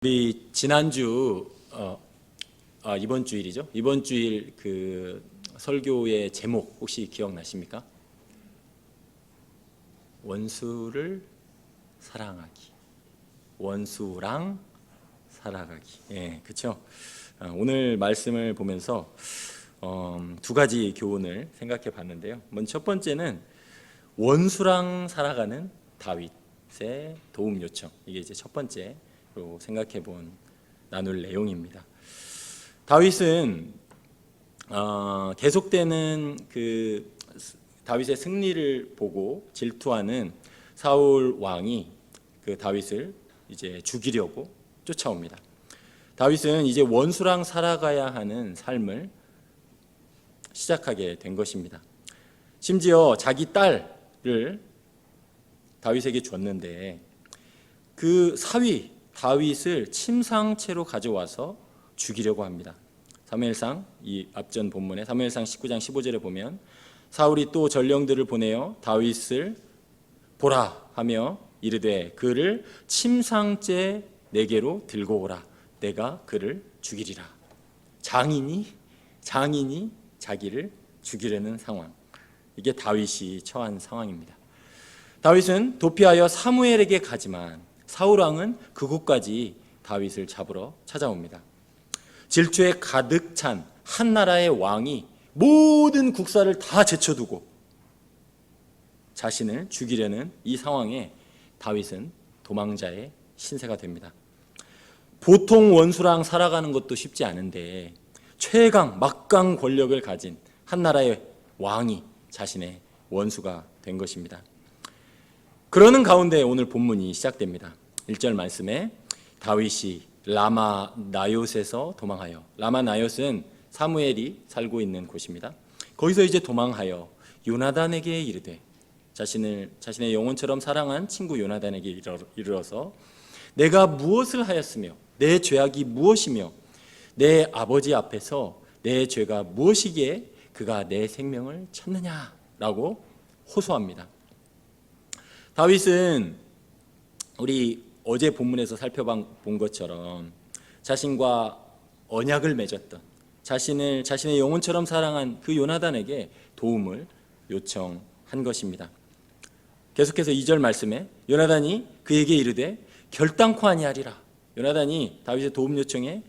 우리 지난주 이번 주일이죠. 이번 주일 그 설교의 제목 혹시 기억나십니까? 원수를 사랑하기. 원수랑 살아가기. 예, 그렇죠. 오늘 말씀을 보면서 두 가지 교훈을 생각해 봤는데요. 먼저 첫 번째는 원수랑 살아가는 다윗의 도움 요청. 이게 이제 첫 번째로 생각해 본 나눌 내용입니다. 다윗은 계속되는 그 다윗의 승리를 보고 질투하는 사울 왕이 그 다윗을 이제 죽이려고 쫓아옵니다. 다윗은 이제 원수랑 살아가야 하는 삶을 시작하게 된 것입니다. 심지어 자기 딸을 다윗에게 줬는데 그 사위 다윗을 침상채로 가져와서 죽이려고 합니다. 사무엘상 이 앞전 본문에 사무엘상 19장 15절에 보면 사울이 또 전령들을 보내어 다윗을 보라 하며 이르되 그를 침상째 네개로 들고 오라. 내가 그를 죽이리라. 장인이 자기를 죽이려는 상황. 이게 다윗이 처한 상황입니다. 다윗은 도피하여 사무엘에게 가지만 사울 왕은 그곳까지 다윗을 잡으러 찾아옵니다. 질투에 가득 찬 한 나라의 왕이 모든 국사를 다 제쳐두고 자신을 죽이려는 이 상황에 다윗은 도망자의 신세가 됩니다. 보통 원수랑 살아가는 것도 쉽지 않은데 최강 막강 권력을 가진 한 나라의 왕이 자신의 원수가 된 것입니다. 그러는 가운데 오늘 본문이 시작됩니다. 1절 말씀에 다윗이 라마 나옳에서 도망하여, 라마 나옳은 사무엘이 살고 있는 곳입니다. 거기서 이제 도망하여 요나단에게 이르되, 자신의 영혼처럼 사랑한 친구 요나단에게 이르러서 내가 무엇을 하였으며 내 죄악이 무엇이며 내 아버지 앞에서 내 죄가 무엇이기에 그가 내 생명을 쳤느냐라고 호소합니다. 다윗은 우리 어제 본문에서 살펴본 것처럼 자신과 언약을 맺었던 자신의 영혼처럼 사랑한 그 요나단에게 도움을 요청한 것입니다. 계속해서 2절 말씀에 요나단이 그에게 이르되 결단코 아니하리라. 요나단이 다윗의 도움 요청에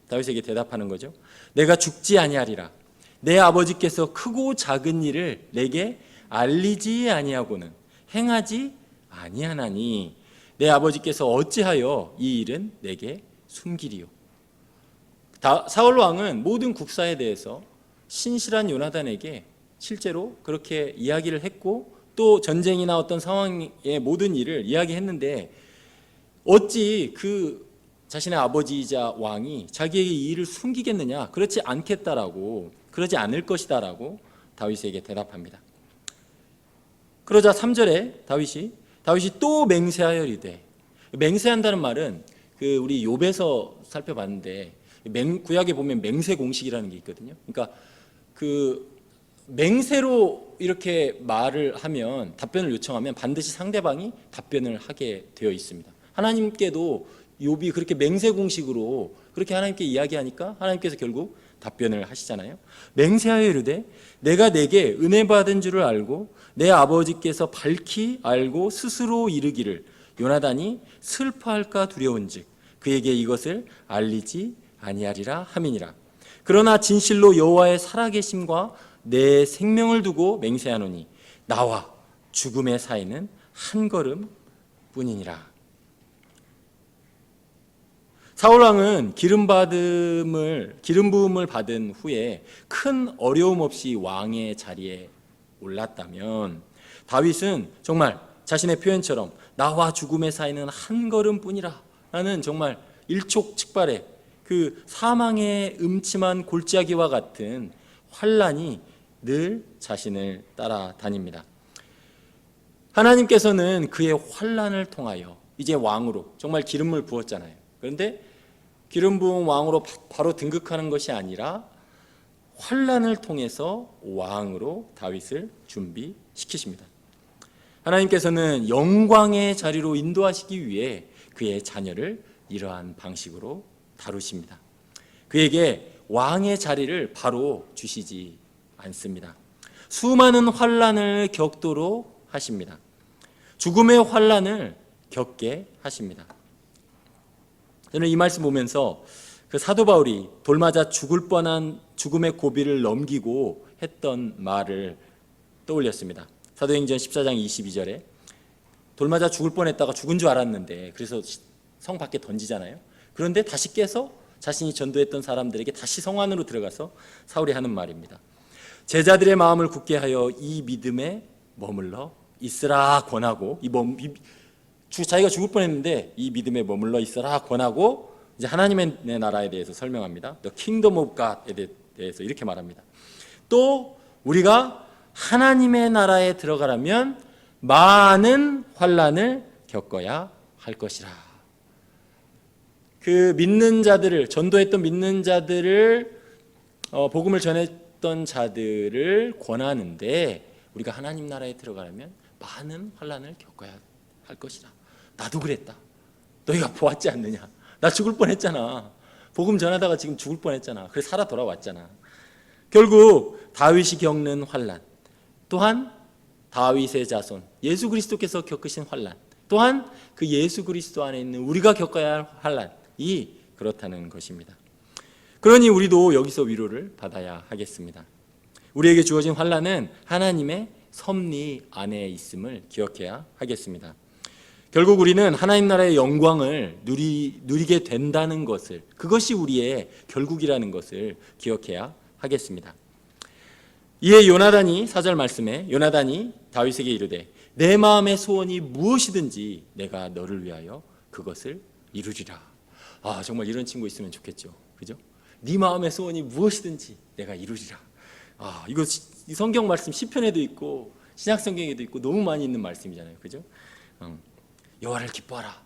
다윗에게 대답하는 거죠. 내가 죽지 아니하리라. 내 아버지께서 크고 작은 일을 내게 알리지 아니하고는 행하지 아니하나니 내 아버지께서 어찌하여 이 일은 내게 숨기리요. 사울 왕은 모든 국사에 대해서 신실한 요나단에게 실제로 그렇게 이야기를 했고 또 전쟁이나 어떤 상황의 모든 일을 이야기했는데 어찌 그 자신의 아버지이자 왕이 자기에게 이 일을 숨기겠느냐? 그렇지 않겠다라고, 그러지 않을 것이다라고 다윗에게 대답합니다. 그러자 3절에 다윗이 또 맹세하여 이르되, 맹세한다는 말은 그 우리 욥에서 살펴봤는데 구약에 보면 맹세 공식이라는 게 있거든요. 그러니까 그 맹세로 이렇게 말을 하면, 답변을 요청하면 반드시 상대방이 답변을 하게 되어 있습니다. 하나님께도 욥이 그렇게 맹세 공식으로 그렇게 하나님께 이야기하니까 하나님께서 결국 답변을 하시잖아요. 맹세하여 이르되 내가 내게 은혜 받은 줄을 알고 내 아버지께서 밝히 알고 스스로 이르기를 요나단이 슬퍼할까 두려운즉 그에게 이것을 알리지 아니하리라 함이니라. 그러나 진실로 여호와의 살아계심과 내 생명을 두고 맹세하노니 나와 죽음의 사이는 한 걸음 뿐이니라. 사울 왕은 기름 부음을 받은 후에 큰 어려움 없이 왕의 자리에 올랐다면 다윗은 정말 자신의 표현처럼 나와 죽음의 사이는 한 걸음뿐이라 라는 정말 일촉즉발의 그 사망의 음침한 골짜기와 같은 환난이 늘 자신을 따라다닙니다. 하나님께서는 그의 환난을 통하여 이제 왕으로 정말 기름을 부었잖아요. 그런데 기름 부은 왕으로 바로 등극하는 것이 아니라 환난을 통해서 왕으로 다윗을 준비시키십니다. 하나님께서는 영광의 자리로 인도하시기 위해 그의 자녀를 이러한 방식으로 다루십니다. 그에게 왕의 자리를 바로 주시지 않습니다. 수많은 환난을 겪도록 하십니다. 죽음의 환난을 겪게 하십니다. 저는 이 말씀 보면서 그 사도 바울이 돌 맞아 죽을 뻔한 죽음의 고비를 넘기고 했던 말을 떠올렸습니다. 사도행전 14장 22절에 돌 맞아 죽을 뻔했다가 죽은 줄 알았는데 그래서 성 밖에 던지잖아요. 그런데 다시 깨서 자신이 전도했던 사람들에게 다시 성 안으로 들어가서 사울이 하는 말입니다. 제자들의 마음을 굳게 하여 이 믿음에 머물러 있으라 권하고 자기가 죽을 뻔했는데 이 믿음에 머물러 있으라 권하고 이제 하나님의 나라에 대해서 설명합니다. The Kingdom of God에 대해서 이렇게 말합니다. 또 우리가 하나님의 나라에 들어가려면 많은 환난을 겪어야 할 것이라. 그 믿는 자들을 전도했던 믿는 자들을 복음을 전했던 자들을 권하는데 우리가 하나님 나라에 들어가려면 많은 환난을 겪어야 할 것이라. 나도 그랬다. 너희가 보았지 않느냐? 나 죽을 뻔했잖아. 복음 전하다가 지금 죽을 뻔했잖아. 그래서 살아 돌아왔잖아. 결국 다윗이 겪는 환난, 또한 다윗의 자손 예수 그리스도께서 겪으신 환난, 또한 그 예수 그리스도 안에 있는 우리가 겪어야 할 환난이 그렇다는 것입니다. 그러니 우리도 여기서 위로를 받아야 하겠습니다. 우리에게 주어진 환난은 하나님의 섭리 안에 있음을 기억해야 하겠습니다. 결국 우리는 하나님 나라의 영광을 누리게 된다는 것을, 그것이 우리의 결국이라는 것을 기억해야 하겠습니다. 이에 요나단이 4절 말씀에 요나단이 다윗에게 이르되 내 마음의 소원이 무엇이든지 내가 너를 위하여 그것을 이루리라. 정말 이런 친구 있으면 좋겠죠. 그죠? 네 마음의 소원이 무엇이든지 내가 이루리라. 이거 이 성경 말씀 시편에도 있고 신약 성경에도 있고 너무 많이 있는 말씀이잖아요. 그죠? 여호와를 기뻐하라.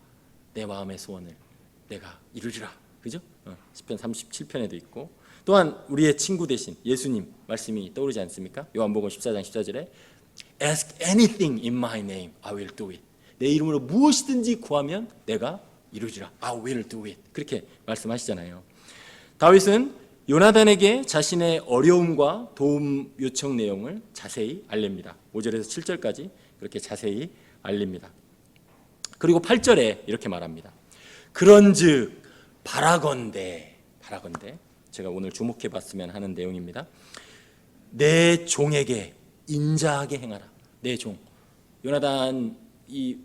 내 마음의 소원을 내가 이루리라. 그죠? 시편 37편에도 있고 또한 우리의 친구 되신 예수님 말씀이 떠오르지 않습니까? 요한복음 14장 14절에 Ask anything in my name, I will do it. 내 이름으로 무엇이든지 구하면 내가 이루리라. I will do it. 그렇게 말씀하시잖아요. 다윗은 요나단에게 자신의 어려움과 도움 요청 내용을 자세히 알립니다. 5절에서 7절까지 그렇게 자세히 알립니다. 그리고 8절에 이렇게 말합니다. 그런즉 바라건대 제가 오늘 주목해 봤으면 하는 내용입니다. 내 종에게 인자하게 행하라. 내 종. 요나단 이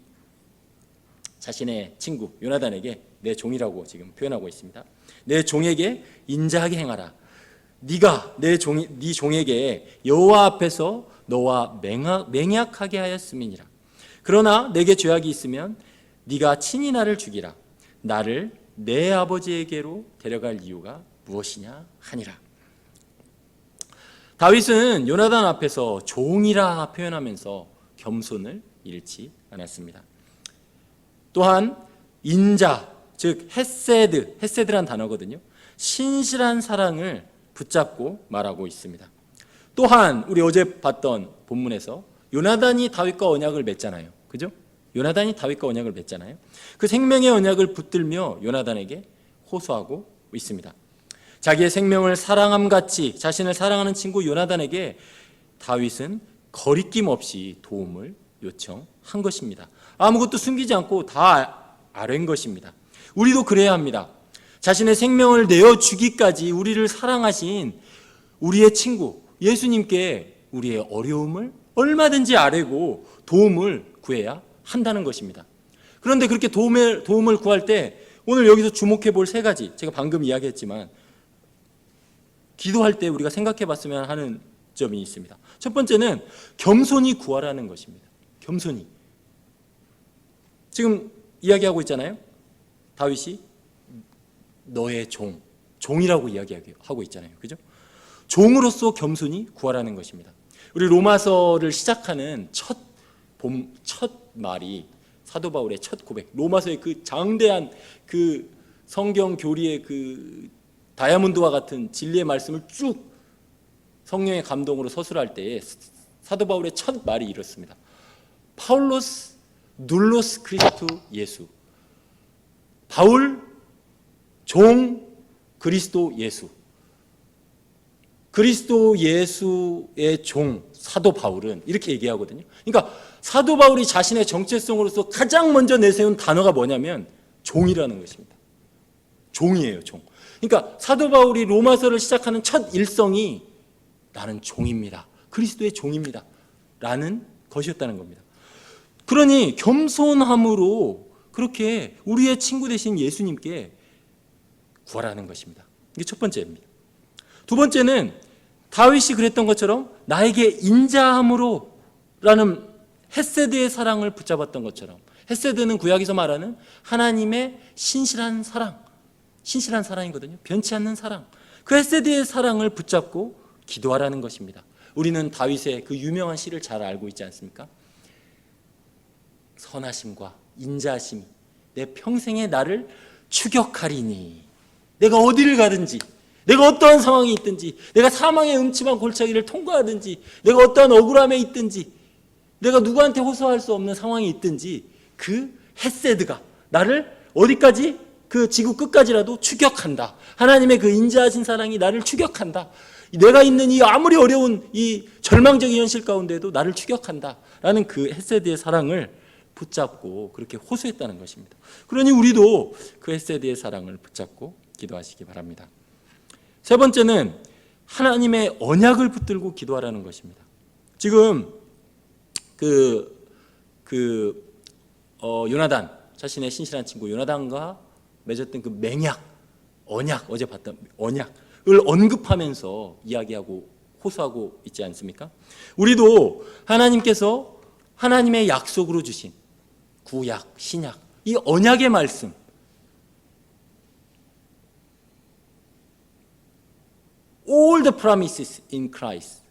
자신의 친구 요나단에게 내 종이라고 지금 표현하고 있습니다. 내 종에게 인자하게 행하라. 네가 네 종에게 여호와 앞에서 너와 맹약하게 하였음이니라. 그러나 내게 죄악이 있으면 네가 친히 나를 죽이라. 나를 내 아버지에게로 데려갈 이유가 무엇이냐 하니라. 다윗은 요나단 앞에서 종이라 표현하면서 겸손을 잃지 않았습니다. 또한 인자, 즉 헤세드란 단어거든요. 신실한 사랑을 붙잡고 말하고 있습니다. 또한 우리 어제 봤던 본문에서 요나단이 다윗과 언약을 맺잖아요. 그죠? 요나단이 다윗과 언약을 맺잖아요. 그 생명의 언약을 붙들며 요나단에게 호소하고 있습니다. 자기의 생명을 사랑함같이 자신을 사랑하는 친구 요나단에게 다윗은 거리낌 없이 도움을 요청한 것입니다. 아무것도 숨기지 않고 다 아뢰는 것입니다. 우리도 그래야 합니다. 자신의 생명을 내어주기까지 우리를 사랑하신 우리의 친구 예수님께 우리의 어려움을 얼마든지 아뢰고 도움을 구해야 한다는 것입니다. 그런데 그렇게 도움을 구할 때 오늘 여기서 주목해 볼 세 가지, 제가 방금 이야기했지만 기도할 때 우리가 생각해 봤으면 하는 점이 있습니다. 첫 번째는 겸손히 구하라는 것입니다. 겸손히. 지금 이야기하고 있잖아요. 다윗이 너의 종이라고 이야기하고 있잖아요. 그죠? 종으로서 겸손히 구하라는 것입니다. 우리 로마서를 시작하는 첫 말이 사도 바울의 첫 고백, 로마서의 그 장대한 그 성경 교리의 그 다이아몬드와 같은 진리의 말씀을 쭉 성령의 감동으로 서술할 때에 사도 바울의 첫 말이 이렇습니다. 파울로스 눌로스 크리스투 예수. 바울 종 그리스도 예수. 그리스도 예수의 종 사도 바울은 이렇게 얘기하거든요. 그러니까 사도 바울이 자신의 정체성으로서 가장 먼저 내세운 단어가 뭐냐면 종이라는 것입니다. 종이에요, 종. 그러니까 사도 바울이 로마서를 시작하는 첫 일성이 나는 종입니다. 그리스도의 종입니다. 라는 것이었다는 겁니다. 그러니 겸손함으로 그렇게 우리의 친구 되신 예수님께 구하라는 것입니다. 이게 첫 번째입니다. 두 번째는 다윗이 그랬던 것처럼 나에게 인자함으로 라는 헤세드의 사랑을 붙잡았던 것처럼, 헤세드는 구약에서 말하는 하나님의 신실한 사랑, 신실한 사랑이거든요. 변치 않는 사랑. 그 헤세드의 사랑을 붙잡고 기도하라는 것입니다. 우리는 다윗의 그 유명한 시를 잘 알고 있지 않습니까? 선하심과 인자하심이 내 평생에 나를 추격하리니, 내가 어디를 가든지, 내가 어떠한 상황이 있든지, 내가 사망의 음침한 골짜기를 통과하든지, 내가 어떠한 억울함에 있든지, 내가 누구한테 호소할 수 없는 상황이 있든지, 그 헤세드가 나를 어디까지, 그 지구 끝까지라도 추격한다. 하나님의 그 인자하신 사랑이 나를 추격한다. 내가 있는 이 아무리 어려운 이 절망적인 현실 가운데도 나를 추격한다 라는 그 헤세드의 사랑을 붙잡고 그렇게 호소했다는 것입니다. 그러니 우리도 그 헤세드의 사랑을 붙잡고 기도하시기 바랍니다. 세 번째는 하나님의 언약을 붙들고 기도하라는 것입니다. 지금 요나단, 자신의 신실한 친구 요나단과 맺었던 그 맹약, 언약, 어제 봤던 언약을 언급하면서 이야기하고 호소하고 있지 않습니까? 우리도 하나님께서 하나님의 약속으로 주신 구약, 신약, 이 언약의 말씀, all the promises in Christ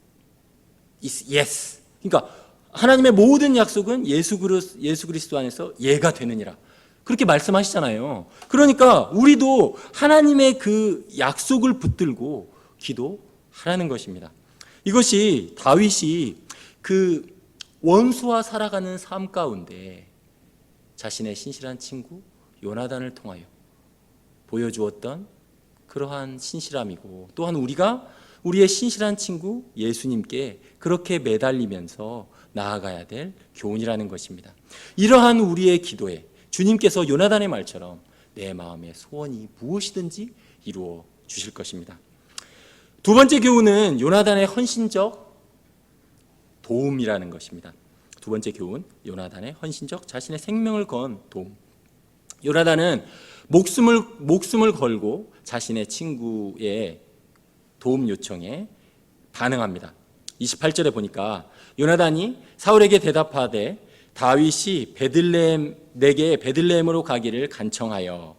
is yes. 그러니까 하나님의 모든 약속은 예수 그리스도 안에서 예가 되느니라. 그렇게 말씀하시잖아요. 그러니까 우리도 하나님의 그 약속을 붙들고 기도하라는 것입니다. 이것이 다윗이 그 원수와 살아가는 삶 가운데 자신의 신실한 친구 요나단을 통하여 보여주었던 그러한 신실함이고, 또한 우리가 우리의 신실한 친구 예수님께 그렇게 매달리면서 나아가야 될 교훈이라는 것입니다. 이러한 우리의 기도에 주님께서 요나단의 말처럼 내 마음의 소원이 무엇이든지 이루어 주실 것입니다. 두 번째 교훈은 요나단의 헌신적 도움이라는 것입니다. 두 번째 교훈, 요나단의 헌신적 자신의 생명을 건 도움. 요나단은 목숨을 걸고 자신의 친구의 도움 요청에 반응합니다. 28절에 보니까 요나단이 사울에게 대답하되 다윗이 내게 베들레헴으로 가기를 간청하여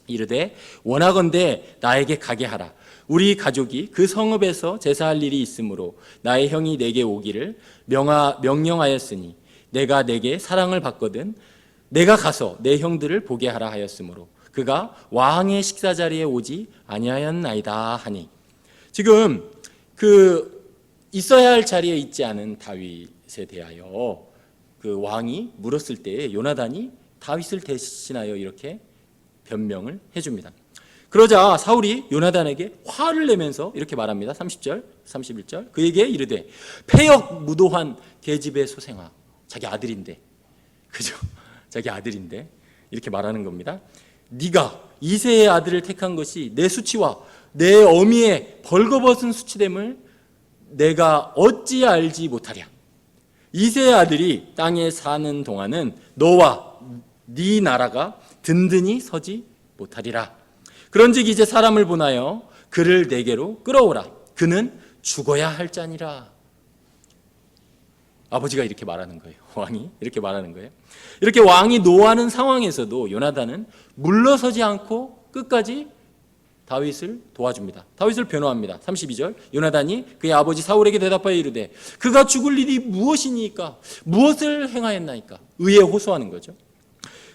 이르되 원하건대 나에게 가게 하라. 우리 가족이 그 성읍에서 제사할 일이 있으므로 나의 형이 내게 오기를 명령하였으니 내가 내게 사랑을 받거든 내가 가서 내 형들을 보게 하라 하였으므로 그가 왕의 식사 자리에 오지 아니하였나이다 하니, 지금 그 있어야 할 자리에 있지 않은 다윗에 대하여 그 왕이 물었을 때 요나단이 다윗을 대신하여 이렇게 변명을 해줍니다. 그러자 사울이 요나단에게 화를 내면서 이렇게 말합니다. 30절, 31절. 그에게 이르되 패역 무도한 계집의 소생아. 자기 아들인데, 그죠? 자기 아들인데 이렇게 말하는 겁니다. 네가 이새의 아들을 택한 것이 내 수치와 내 어미의 벌거벗은 수치됨을 내가 어찌 알지 못하랴. 이새의 아들이 땅에 사는 동안은 너와 네 나라가 든든히 서지 못하리라. 그런즉 이제 사람을 보내어 그를 내게로 끌어오라. 그는 죽어야 할 자니라. 아버지가 이렇게 말하는 거예요. 왕이 이렇게 말하는 거예요. 이렇게 왕이 노하는 상황에서도 요나단은 물러서지 않고 끝까지 다윗을 도와줍니다. 다윗을 변호합니다. 32절. 요나단이 그의 아버지 사울에게 대답하여 이르되 그가 죽을 일이 무엇이니까? 무엇을 행하였나이까? 의에 호소하는 거죠.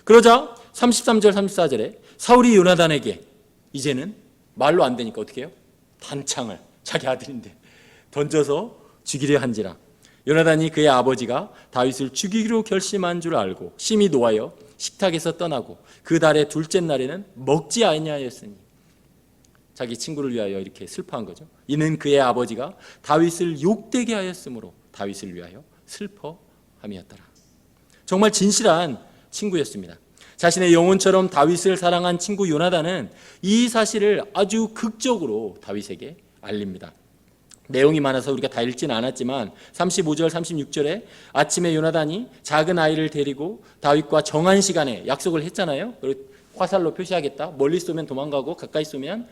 그러자 33절 34절에 사울이 요나단에게 이제는 말로 안 되니까 어떻게 해요? 단창을, 자기 아들인데 던져서 죽이려 한지라. 요나단이 그의 아버지가 다윗을 죽이기로 결심한 줄 알고 심히 노하여 식탁에서 떠나고 그 달의 둘째 날에는 먹지 아니하였으니 자기 친구를 위하여 이렇게 슬퍼한 거죠. 이는 그의 아버지가 다윗을 욕되게 하였으므로 다윗을 위하여 슬퍼함이었더라. 정말 진실한 친구였습니다. 자신의 영혼처럼 다윗을 사랑한 친구 요나단은 이 사실을 아주 극적으로 다윗에게 알립니다. 내용이 많아서 우리가 다 읽지는 않았지만 35절 36절에 아침에 요나단이 작은 아이를 데리고 다윗과 정한 시간에 약속을 했잖아요. 화살로 표시하겠다. 멀리 쏘면 도망가고 가까이 쏘면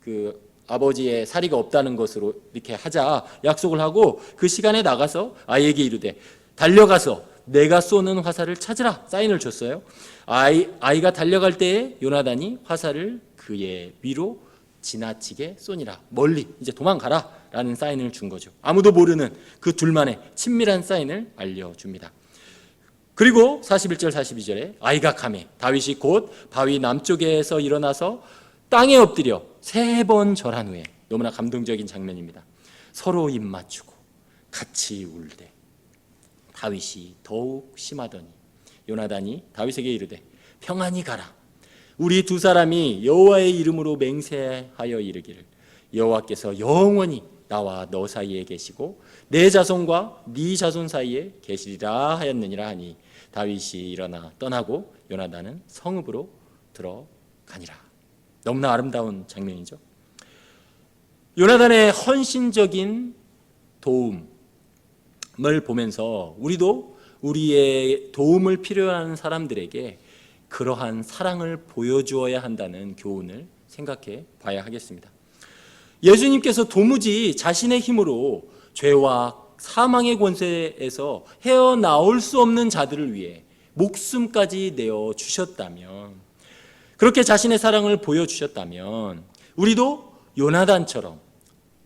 그 아버지의 사리가 없다는 것으로 이렇게 하자 약속을 하고 그 시간에 나가서 아이에게 이르되 달려가서 내가 쏘는 화살을 찾으라 사인을 줬어요. 아이가 달려갈 때에 요나단이 화살을 그의 위로 지나치게 쏘니라. 멀리 이제 도망가라 라는 사인을 준 거죠. 아무도 모르는 그 둘만의 친밀한 사인을 알려줍니다. 그리고 41절 42절에 아이가 가매 다윗이 곧 바위 남쪽에서 일어나서 땅에 엎드려 3번 절한 후에 너무나 감동적인 장면입니다. 서로 입 맞추고 같이 울되 다윗이 더욱 심하더니 요나단이 다윗에게 이르되 평안히 가라. 우리 두 사람이 여호와의 이름으로 맹세하여 이르기를 여호와께서 영원히 나와 너 사이에 계시고 내 자손과 네 자손 사이에 계시리라 하였느니라 하니 다윗이 일어나 떠나고 요나단은 성읍으로 들어가니라. 너무나 아름다운 장면이죠. 요나단의 헌신적인 도움을 보면서 우리도 우리의 도움을 필요로 하는 사람들에게 그러한 사랑을 보여주어야 한다는 교훈을 생각해 봐야 하겠습니다. 예수님께서 도무지 자신의 힘으로 죄와 사망의 권세에서 헤어나올 수 없는 자들을 위해 목숨까지 내어 주셨다면, 그렇게 자신의 사랑을 보여주셨다면 우리도 요나단처럼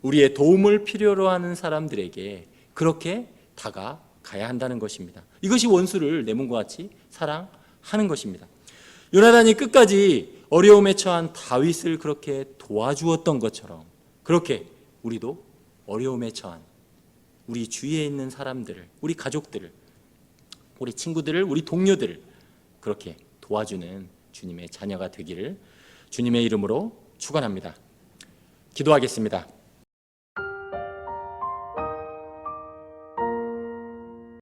우리의 도움을 필요로 하는 사람들에게 그렇게 다가가야 한다는 것입니다. 이것이 원수를 내 몸과 같이 사랑하는 것입니다. 요나단이 끝까지 어려움에 처한 다윗을 그렇게 도와주었던 것처럼 그렇게 우리도 어려움에 처한 우리 주위에 있는 사람들을, 우리 가족들을, 우리 친구들을, 우리 동료들을 그렇게 도와주는 주님의 자녀가 되기를 주님의 이름으로 축원합니다. 기도하겠습니다.